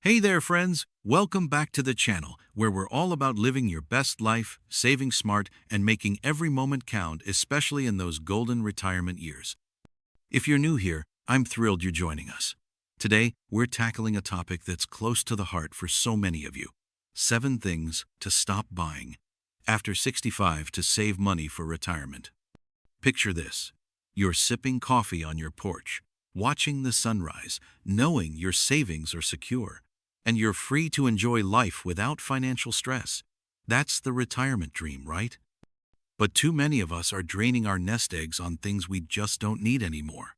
Hey there, friends! Welcome back to the channel, where we're all about living your best life, saving smart, and making every moment count, especially in those golden retirement years. If you're new here, I'm thrilled you're joining us. Today, we're tackling a topic that's close to the heart for so many of you. 7 things to stop buying after 65 to save money for retirement. Picture this. You're sipping coffee on your porch, watching the sunrise, knowing your savings are secure, and you're free to enjoy life without financial stress. That's the retirement dream, right? But too many of us are draining our nest eggs on things we just don't need anymore.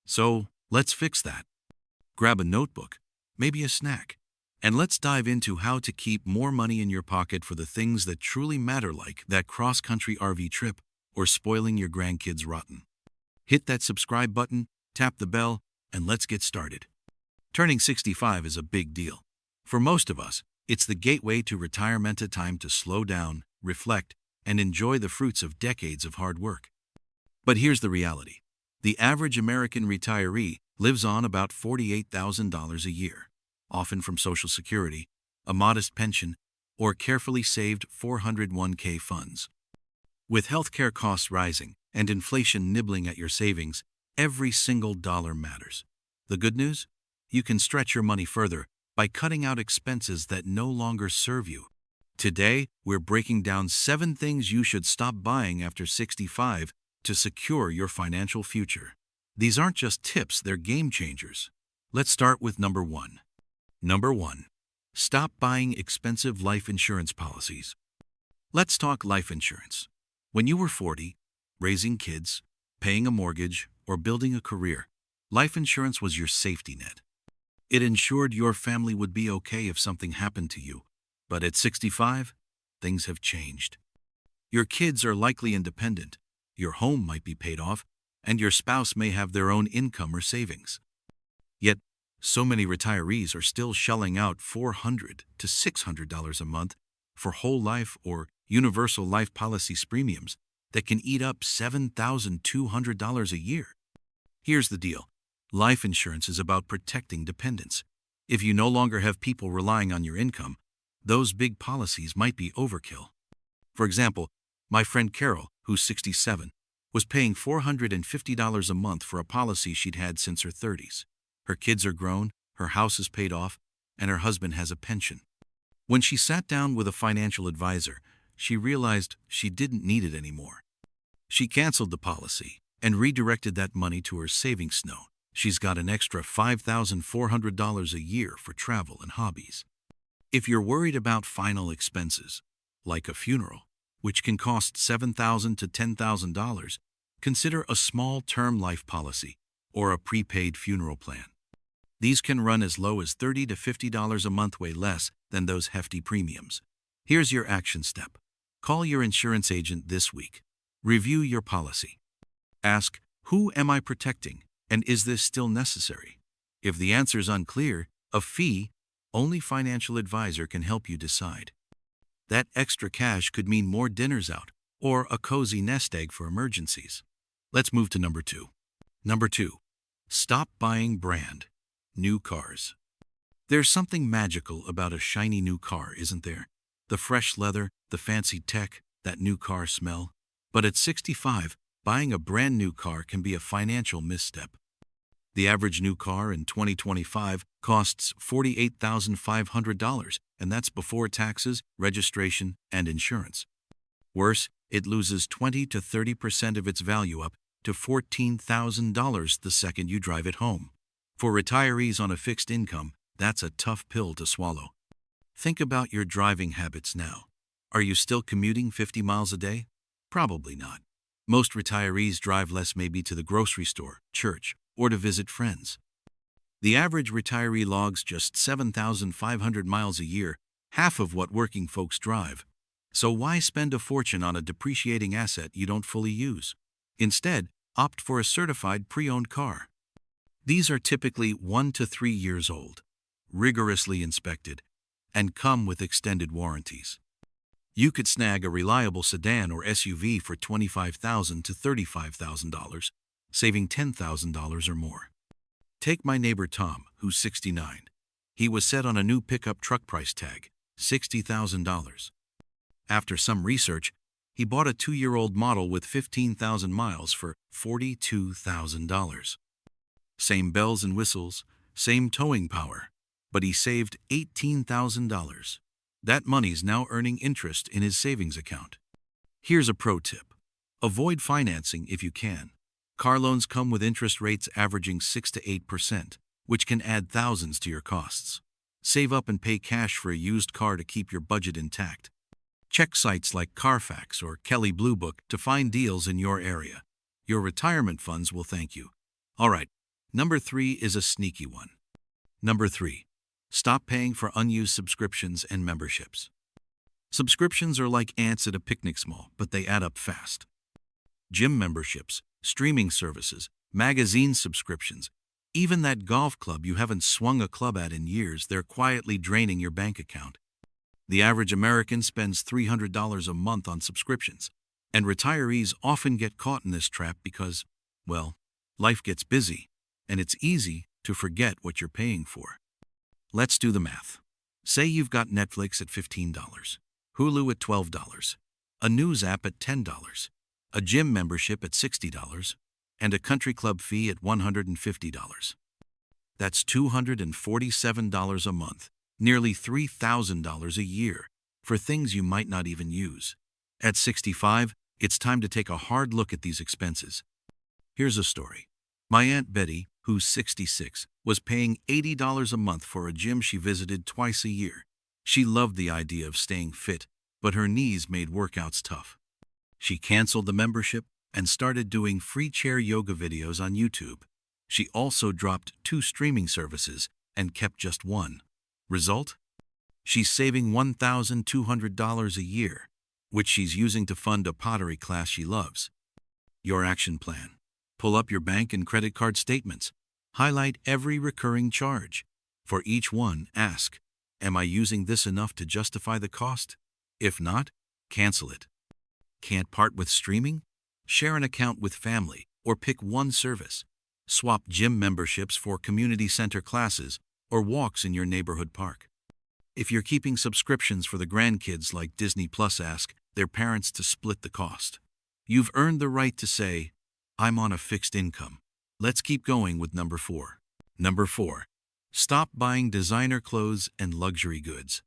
So, let's fix that. Grab a notebook, maybe a snack, and let's dive into how to keep more money in your pocket for the things that truly matter, like that cross-country RV trip or spoiling your grandkids rotten. Hit that subscribe button, tap the bell, and let's get started. Turning 65 is a big deal. For most of us, it's the gateway to retirement, a time to slow down, reflect, and enjoy the fruits of decades of hard work. But here's the reality. The average American retiree lives on about $48,000 a year, often from Social Security, a modest pension, or carefully saved 401k funds. With healthcare costs rising and inflation nibbling at your savings, every single dollar matters. The good news? You can stretch your money further by cutting out expenses that no longer serve you. Today, we're breaking down 7 things you should stop buying after 65 to secure your financial future. These aren't just tips, they're game changers. Let's start with number 1. Number 1. Stop buying expensive life insurance policies. Let's talk life insurance. When you were 40, raising kids, paying a mortgage, or building a career, life insurance was your safety net. It ensured your family would be okay if something happened to you. But at 65, things have changed. Your kids are likely independent, your home might be paid off, and your spouse may have their own income or savings. Yet, so many retirees are still shelling out $400 to $600 a month for whole life or universal life policies premiums that can eat up $7,200 a year. Here's the deal. Life insurance is about protecting dependents. If you no longer have people relying on your income, those big policies might be overkill. For example, my friend Carol, who's 67, was paying $450 a month for a policy she'd had since her 30s. Her kids are grown, her house is paid off, and her husband has a pension. When she sat down with a financial advisor, she realized she didn't need it anymore. She canceled the policy and redirected that money to her savings. Now she's got an extra $5,400 a year for travel and hobbies. If you're worried about final expenses, like a funeral, which can cost $7,000 to $10,000, consider a small term life policy or a prepaid funeral plan. These can run as low as $30 to $50 a month, way less than those hefty premiums. Here's your action step. Call your insurance agent this week. Review your policy. Ask, who am I protecting, and is this still necessary? If the answer's unclear, a fee-only financial advisor can help you decide. That extra cash could mean more dinners out or a cozy nest egg for emergencies. Let's move to number 2. Number 2. Stop buying brand new cars. There's something magical about a shiny new car, isn't there? The fresh leather, the fancy tech, that new car smell. But at 65, buying a brand new car can be a financial misstep. The average new car in 2025 costs $48,500, and that's before taxes, registration, and insurance. Worse, it loses 20 to 30% of its value, up to $14,000 the second you drive it home. For retirees on a fixed income, that's a tough pill to swallow. Think about your driving habits now. Are you still commuting 50 miles a day? Probably not. Most retirees drive less, maybe to the grocery store, church, or to visit friends. The average retiree logs just 7,500 miles a year, half of what working folks drive. So why spend a fortune on a depreciating asset you don't fully use? Instead, opt for a certified pre-owned car. These are typically 1 to 3 years old, rigorously inspected, and come with extended warranties. You could snag a reliable sedan or SUV for $25,000 to $35,000, saving $10,000 or more. Take my neighbor Tom, who's 69. He was set on a new pickup truck price tag, $60,000. After some research, he bought a 2-year-old model with 15,000 miles for $42,000. Same bells and whistles, same towing power, but he saved $18,000. That money's now earning interest in his savings account. Here's a pro tip. Avoid financing if you can. Car loans come with interest rates averaging 6 to 8%, which can add thousands to your costs. Save up and pay cash for a used car to keep your budget intact. Check sites like Carfax or Kelley Blue Book to find deals in your area. Your retirement funds will thank you. All right, number 3 is a sneaky one. Number 3. Stop paying for unused subscriptions and memberships. Subscriptions are like ants at a picnic small, but they add up fast. Gym memberships, streaming services, magazine subscriptions, even that golf club you haven't swung a club at in years, they're quietly draining your bank account. The average American spends $300 a month on subscriptions, and retirees often get caught in this trap because, well, life gets busy, and it's easy to forget what you're paying for. Let's do the math. Say you've got Netflix at $15, Hulu at $12, a news app at $10, a gym membership at $60, and a country club fee at $150. That's $247 a month, nearly $3,000 a year, for things you might not even use. At 65, it's time to take a hard look at these expenses. Here's a story. My Aunt Betty, who's 66, was paying $80 a month for a gym she visited twice a year. She loved the idea of staying fit, but her knees made workouts tough. She canceled the membership and started doing free chair yoga videos on YouTube. She also dropped 2 streaming services and kept just one. Result? She's saving $1,200 a year, which she's using to fund a pottery class she loves. Your action plan. Pull up your bank and credit card statements. Highlight every recurring charge. For each one, ask, am I using this enough to justify the cost? If not, cancel it. Can't part with streaming? Share an account with family or pick one service. Swap gym memberships for community center classes or walks in your neighborhood park. If you're keeping subscriptions for the grandkids like Disney Plus, ask their parents to split the cost. You've earned the right to say, I'm on a fixed income. Let's keep going with number 4. Number 4. Stop buying designer clothes and luxury goods.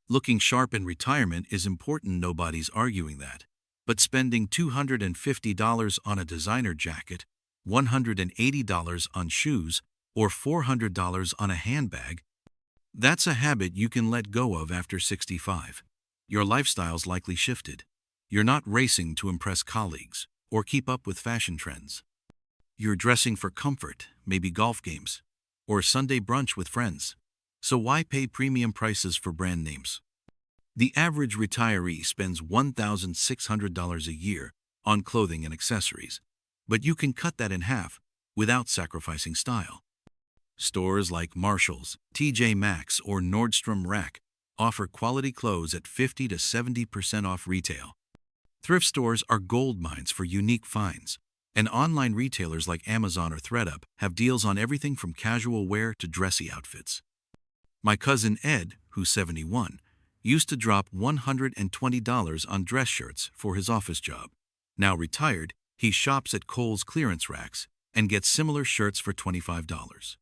Looking sharp in retirement is important, nobody's arguing that. But spending $250 on a designer jacket, $180 on shoes, or $400 on a handbag, that's a habit you can let go of after 65. Your lifestyle's likely shifted. You're not racing to impress colleagues or keep up with fashion trends. You're dressing for comfort, maybe golf games, or Sunday brunch with friends. So why pay premium prices for brand names? The average retiree spends $1,600 a year on clothing and accessories, but you can cut that in half without sacrificing style. Stores like Marshall's, TJ Maxx, or Nordstrom Rack offer quality clothes at 50 to 70% off retail. Thrift stores are gold mines for unique finds, and online retailers like Amazon or ThredUp have deals on everything from casual wear to dressy outfits. My cousin Ed, who's 71, used to drop $120 on dress shirts for his office job. Now retired, he shops at Kohl's clearance racks and gets similar shirts for $25.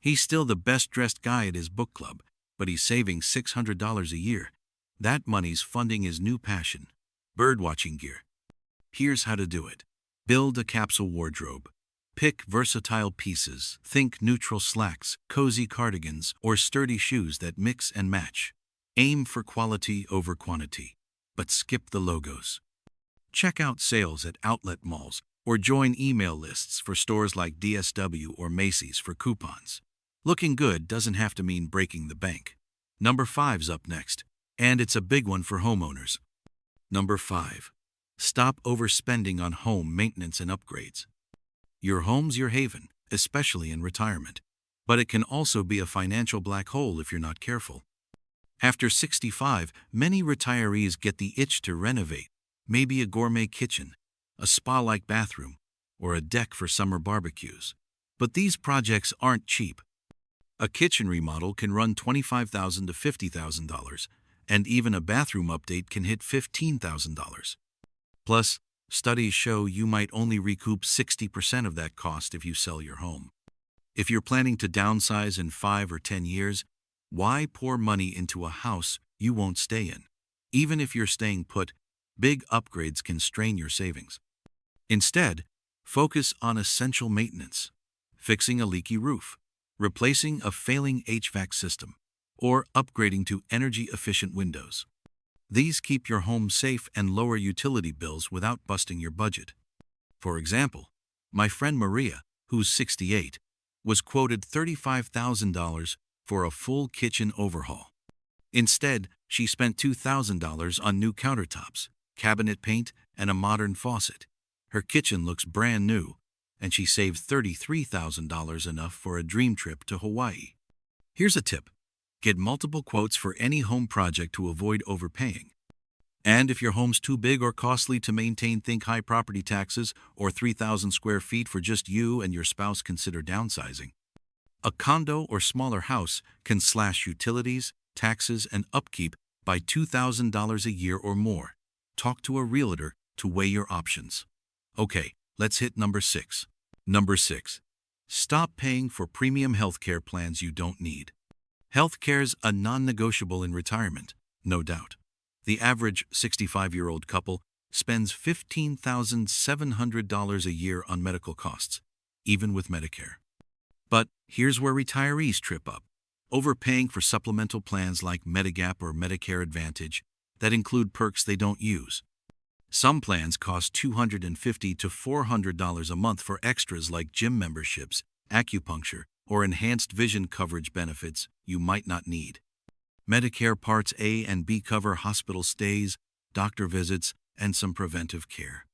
He's still the best-dressed guy at his book club, but he's saving $600 a year. That money's funding his new passion, birdwatching gear. Here's how to do it. Build a capsule wardrobe. Pick versatile pieces. Think neutral slacks, cozy cardigans, or sturdy shoes that mix and match. Aim for quality over quantity, but skip the logos. Check out sales at outlet malls or join email lists for stores like DSW or Macy's for coupons. Looking good doesn't have to mean breaking the bank. Number 5's up next, and it's a big one for homeowners. Number 5. Stop overspending on home maintenance and upgrades. Your home's your haven, especially in retirement, but it can also be a financial black hole if you're not careful. After 65, many retirees get the itch to renovate, maybe a gourmet kitchen, a spa-like bathroom, or a deck for summer barbecues. But these projects aren't cheap. A kitchen remodel can run $25,000 to $50,000, and even a bathroom update can hit $15,000. Plus, studies show you might only recoup 60% of that cost if you sell your home. If you're planning to downsize in 5 or 10 years, why pour money into a house you won't stay in? Even if you're staying put, big upgrades can strain your savings. Instead, focus on essential maintenance, fixing a leaky roof, replacing a failing HVAC system, or upgrading to energy-efficient windows. These keep your home safe and lower utility bills without busting your budget. For example, my friend Maria, who's 68, was quoted $35,000 for a full kitchen overhaul. Instead, she spent $2,000 on new countertops, cabinet paint, and a modern faucet. Her kitchen looks brand new, and she saved $33,000, enough for a dream trip to Hawaii. Here's a tip. Get multiple quotes for any home project to avoid overpaying. And if your home's too big or costly to maintain, think high property taxes or 3,000 square feet for just you and your spouse, consider downsizing. A condo or smaller house can slash utilities, taxes, and upkeep by $2,000 a year or more. Talk to a realtor to weigh your options. Okay, let's hit number 6. Number 6. Stop paying for premium healthcare plans you don't need. Healthcare's a non-negotiable in retirement, no doubt. The average 65-year-old couple spends $15,700 a year on medical costs, even with Medicare. But here's where retirees trip up. Overpaying for supplemental plans like Medigap or Medicare Advantage that include perks they don't use. Some plans cost $250 to $400 a month for extras like gym memberships, acupuncture, or enhanced vision coverage benefits you might not need. Medicare Parts A and B cover hospital stays, doctor visits, and some preventive care.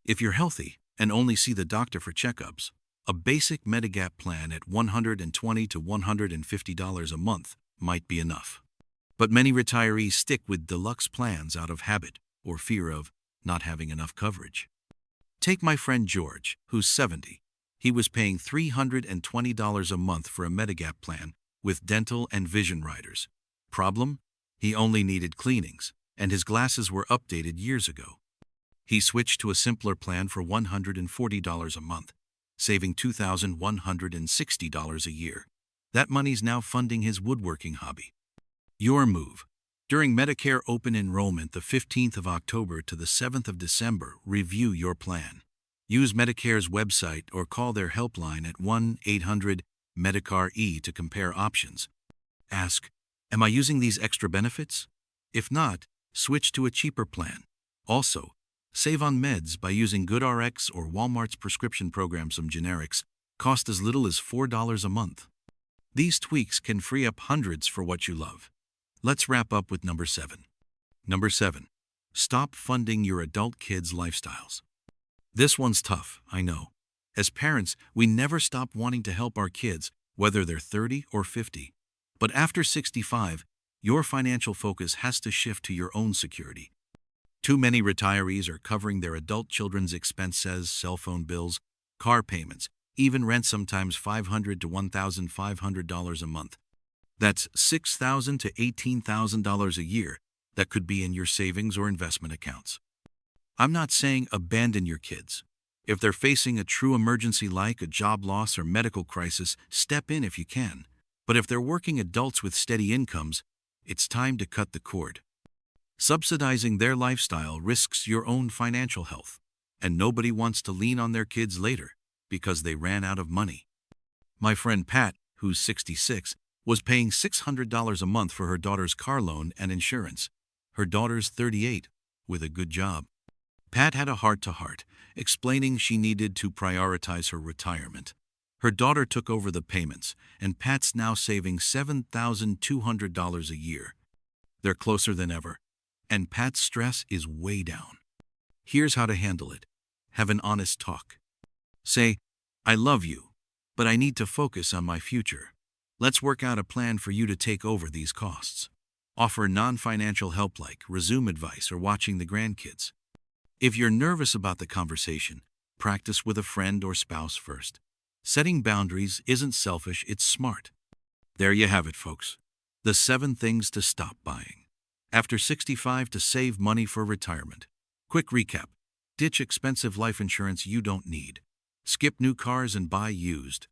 If you're healthy and only see the doctor for checkups, a basic Medigap plan at $120 to $150 a month might be enough. But many retirees stick with deluxe plans out of habit or fear of not having enough coverage. Take my friend George, who's 70. He was paying $320 a month for a Medigap plan with dental and vision riders. Problem? He only needed cleanings, and his glasses were updated years ago. He switched to a simpler plan for $140 a month, saving $2,160 a year. That money's now funding his woodworking hobby. Your move. During Medicare open enrollment, the 15th of October to the 7th of December, review your plan. Use Medicare's website or call their helpline at 1-800-MEDICARE to compare options. Ask, am I using these extra benefits? If not, switch to a cheaper plan. Also, save on meds by using GoodRx or Walmart's prescription program. Some generics cost as little as $4 a month. These tweaks can free up hundreds for what you love. Let's wrap up with number 7. Number 7. Stop funding your adult kids' lifestyles. This one's tough, I know. As parents, we never stop wanting to help our kids, whether they're 30 or 50. But after 65, your financial focus has to shift to your own security. Too many retirees are covering their adult children's expenses, cell phone bills, car payments, even rent, sometimes $500 to $1,500 a month. That's $6,000 to $18,000 a year that could be in your savings or investment accounts. I'm not saying abandon your kids. If they're facing a true emergency like a job loss or medical crisis, step in if you can. But if they're working adults with steady incomes, it's time to cut the cord. Subsidizing their lifestyle risks your own financial health, and nobody wants to lean on their kids later because they ran out of money. My friend Pat, who's 66, was paying $600 a month for her daughter's car loan and insurance. Her daughter's 38, with a good job. Pat had a heart-to-heart, explaining she needed to prioritize her retirement. Her daughter took over the payments, and Pat's now saving $7,200 a year. They're closer than ever, and Pat's stress is way down. Here's how to handle it. Have an honest talk. Say, I love you, but I need to focus on my future. Let's work out a plan for you to take over these costs. Offer non-financial help like resume advice or watching the grandkids. If you're nervous about the conversation, practice with a friend or spouse first. Setting boundaries isn't selfish, it's smart. There you have it, folks. The 7 things to stop buying. After 65 to save money for retirement. Quick recap. Ditch expensive life insurance you don't need. Skip new cars and buy used.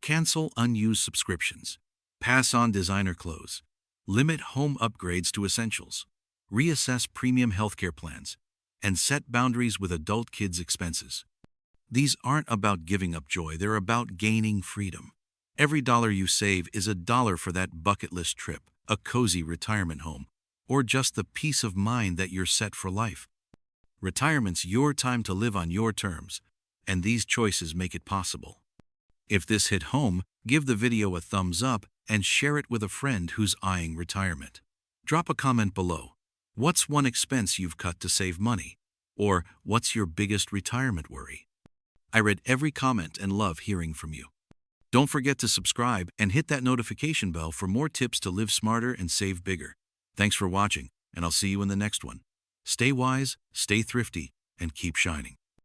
Cancel unused subscriptions. Pass on designer clothes. Limit home upgrades to essentials. Reassess premium healthcare plans. And set boundaries with adult kids' expenses. These aren't about giving up joy, they're about gaining freedom. Every dollar you save is a dollar for that bucket list trip, a cozy retirement home, or just the peace of mind that you're set for life. Retirement's your time to live on your terms, and these choices make it possible. If this hit home, give the video a thumbs up and share it with a friend who's eyeing retirement. Drop a comment below. What's one expense you've cut to save money? Or what's your biggest retirement worry? I read every comment and love hearing from you. Don't forget to subscribe and hit that notification bell for more tips to live smarter and save bigger. Thanks for watching, and I'll see you in the next one. Stay wise, stay thrifty, and keep shining.